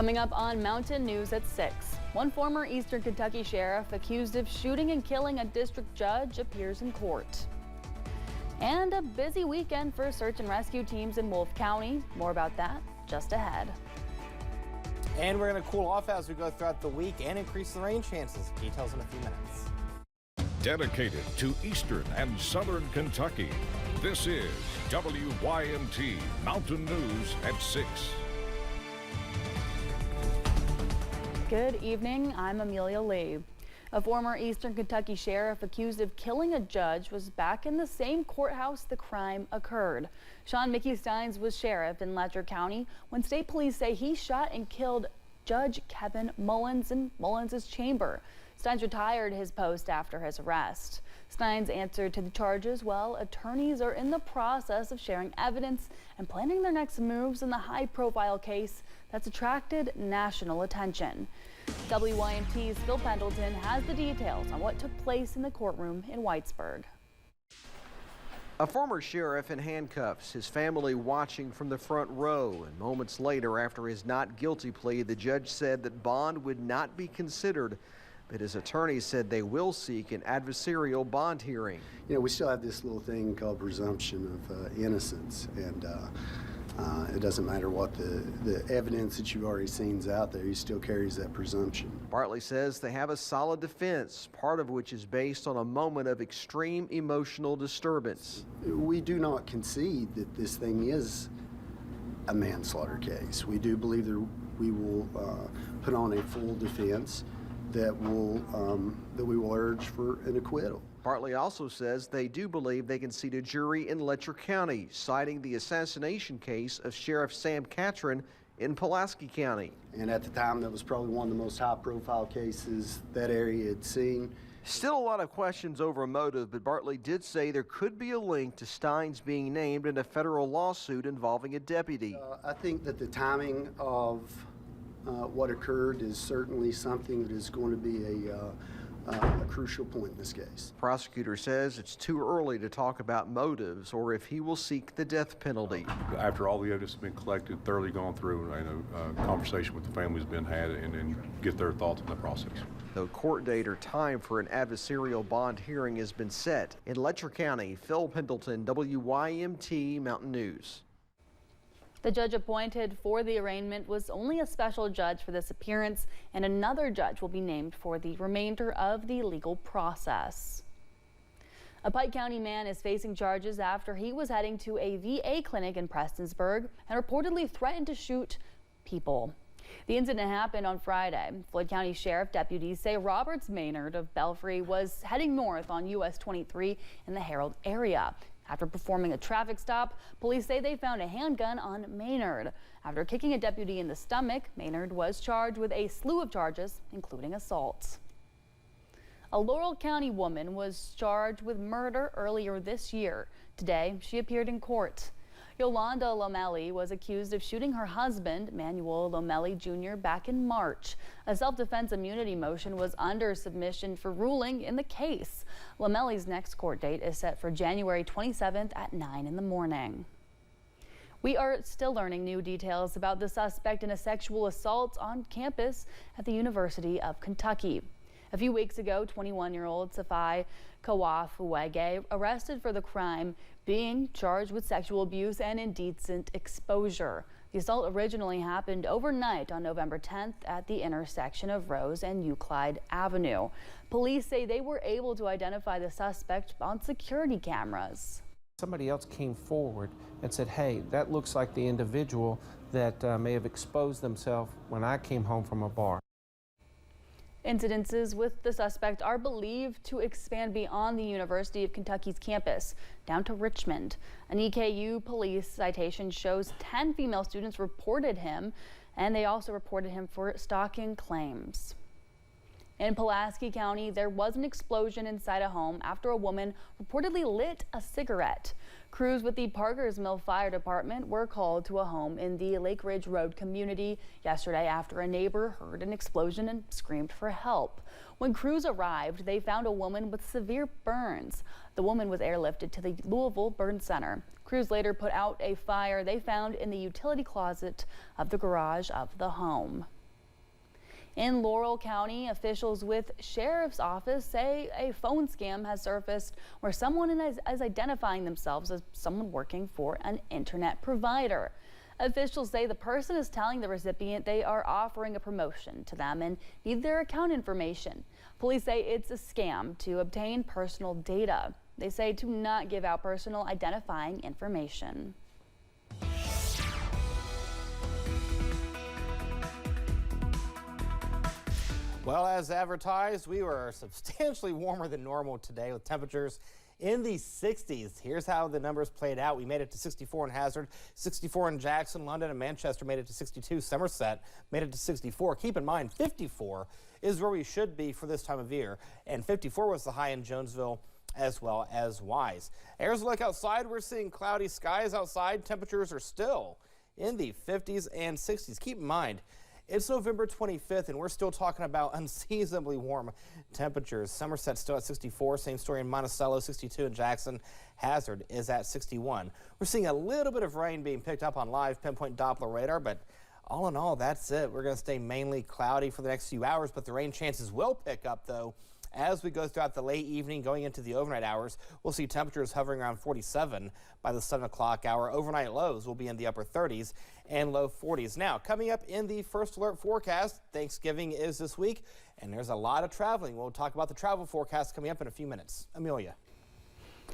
Coming up on Mountain News at 6, one former Eastern Kentucky sheriff accused of shooting and killing a district judge appears in court. And a busy weekend for search and rescue teams in Wolfe County. More about that just ahead. And we're going to cool off as we go throughout the week and increase the rain chances. Details in a few minutes. Dedicated to Eastern and Southern Kentucky, this is WYMT Mountain News at 6. Good evening, I'm Amelia Lee. A former Eastern Kentucky sheriff accused of killing a judge was back in the same courthouse the crime occurred. Sean Mickey Steins was sheriff in Laurel County when state police say he shot and killed Judge Kevin Mullins in Mullins' chamber. Steins retired his post after his arrest. Steins answered to the charges while attorneys are in the process of sharing evidence and planning their next moves in the high-profile case that's attracted national attention. WYMT's Phil Pendleton has the details on what took place in the courtroom in Whitesburg. A former sheriff in handcuffs, his family watching from the front row, and moments later after his not guilty plea, the judge said that bond would not be considered, but his attorney said they will seek an adversarial bond hearing. You know, we still have this little thing called presumption of innocence, and it doesn't matter what the evidence that you've already seen is out there, he still carries that presumption. Bartley says they have a solid defense, part of which is based on a moment of extreme emotional disturbance. We do not concede that this thing is a manslaughter case. We do believe that we will put on a full defense that we will urge for an acquittal. Bartley also says they do believe they can seat a jury in Laurel County, citing the assassination case of Sheriff Sam Catron in Pulaski County. And at the time, that was probably one of the most high-profile cases that area had seen. Still a lot of questions over motive, but Bartley did say there could be a link to Steins being named in a federal lawsuit involving a deputy. I think that the timing of what occurred is certainly something that is going to be a crucial point in this case. Prosecutor says it's too early to talk about motives or if he will seek the death penalty. After all the evidence has been collected, thoroughly gone through, and a conversation with the family has been had, and get their thoughts on the process. The court date or time for an adversarial bond hearing has been set. In Laurel County, Phil Pendleton, WYMT Mountain News. The judge appointed for the arraignment was only a special judge for this appearance, and another judge will be named for the remainder of the legal process. A Pike County man is facing charges after he was heading to a VA clinic in Prestonsburg and reportedly threatened to shoot people. The incident happened on Friday. Floyd County Sheriff deputies say Roberts Maynard of Belfry was heading north on US 23 in the Herald area. After performing a traffic stop, police say they found a handgun on Maynard. After kicking a deputy in the stomach, Maynard was charged with a slew of charges, including assault. A Laurel County woman was charged with murder earlier this year. Today, she appeared in court. Yolanda Lomelli was accused of shooting her husband, Manuel Lomelli Jr., back in March. A self-defense immunity motion was under submission for ruling in the case. Lomelli's next court date is set for January 27th at 9 in the morning. We are still learning new details about the suspect in a sexual assault on campus at the University of Kentucky. A few weeks ago, 21-year-old Safai Kawafuege arrested for the crime, being charged with sexual abuse and indecent exposure. The assault originally happened overnight on November 10th at the intersection of Rose and Euclid Avenue. Police say they were able to identify the suspect on security cameras. Somebody else came forward and said, hey, that looks like the individual that may have exposed themselves when I came home from a bar. Incidences with the suspect are believed to expand beyond the University of Kentucky's campus down to Richmond. An EKU police citation shows 10 female students reported him, and they also reported him for stalking claims. In Pulaski County, there was an explosion inside a home after a woman reportedly lit a cigarette. Crews with the Parkers Mill Fire Department were called to a home in the Lake Ridge Road community yesterday after a neighbor heard an explosion and screamed for help. When crews arrived, they found a woman with severe burns. The woman was airlifted to the Louisville Burn Center. Crews later put out a fire they found in the utility closet of the garage of the home. In Laurel County, officials with Sheriff's Office say a phone scam has surfaced where someone is identifying themselves as someone working for an internet provider. Officials say the person is telling the recipient they are offering a promotion to them and need their account information. Police say it's a scam to obtain personal data. They say to not give out personal identifying information. Well, as advertised, we were substantially warmer than normal today with temperatures in the 60s. Here's how the numbers played out. We made it to 64 in Hazard, 64 in Jackson, London, and Manchester made it to 62. Somerset made it to 64. Keep in mind, 54 is where we should be for this time of year, and 54 was the high in Jonesville as well as Wise. Here's a look outside. We're seeing cloudy skies outside. Temperatures are still in the 50s and 60s. Keep in mind, it's November 25th, and we're still talking about unseasonably warm temperatures. Somerset still at 64. Same story in Monticello, 62 in Jackson. Hazard is at 61. We're seeing a little bit of rain being picked up on live pinpoint Doppler radar, but all in all, that's it. We're going to stay mainly cloudy for the next few hours, but the rain chances will pick up, though, as we go throughout the late evening going into the overnight hours. We'll see temperatures hovering around 47 by the 7 o'clock hour. Overnight lows will be in the upper 30s and low 40s. Now, coming up in the first alert forecast, Thanksgiving is this week, and there's a lot of traveling. We'll talk about the travel forecast coming up in a few minutes. Amelia.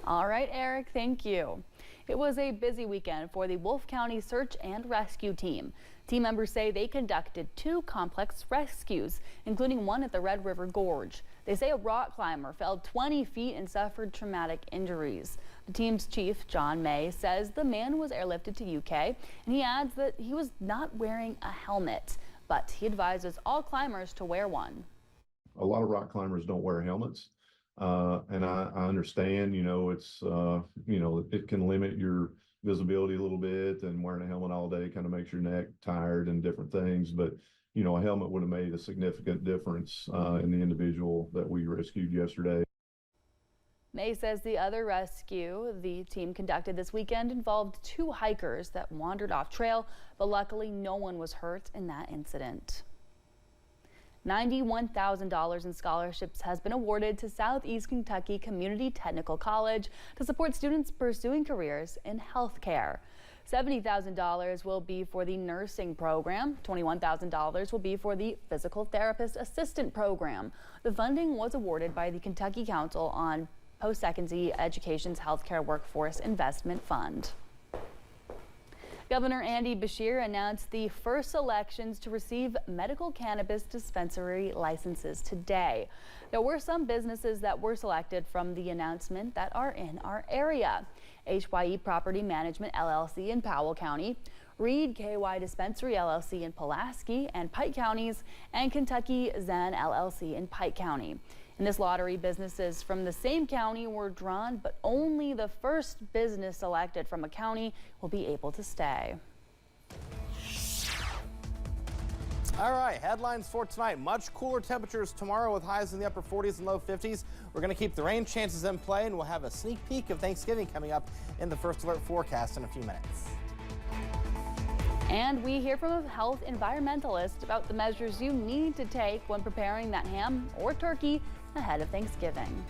All right, Eric, thank you. It was a busy weekend for the Wolf County Search and Rescue Team. Team members say they conducted 2 complex rescues, including one at the Red River Gorge. They say a rock climber fell 20 feet and suffered traumatic injuries. The team's chief, John May, says the man was airlifted to UK, and he adds that he was not wearing a helmet, but he advises all climbers to wear one. A lot of rock climbers don't wear helmets. And I understand, it's, it can limit your visibility a little bit, and wearing a helmet all day kind of makes your neck tired and different things. But, a helmet would have made a significant difference in the individual that we rescued yesterday. May says the other rescue the team conducted this weekend involved 2 hikers that wandered off trail, but luckily no one was hurt in that incident. $91,000 in scholarships has been awarded to Southeast Kentucky Community Technical College to support students pursuing careers in healthcare. $70,000 will be for the nursing program. $21,000 will be for the physical therapist assistant program. The funding was awarded by the Kentucky Council on Post-Secondary Education's Healthcare Workforce Investment Fund. Governor Andy Beshear announced the first selections to receive medical cannabis dispensary licenses today. There were some businesses that were selected from the announcement that are in our area. HYE Property Management LLC in Powell County, Reed KY Dispensary LLC in Pulaski and Pike Counties, and Kentucky Zen LLC in Pike County. In this lottery, businesses from the same county were drawn, but only the first business selected from a county will be able to stay. All right, headlines for tonight. Much cooler temperatures tomorrow with highs in the upper 40s and low 50s. We're going to keep the rain chances in play, and we'll have a sneak peek of Thanksgiving coming up in the first alert forecast in a few minutes. And we hear from a health environmentalist about the measures you need to take when preparing that ham or turkey ahead of Thanksgiving.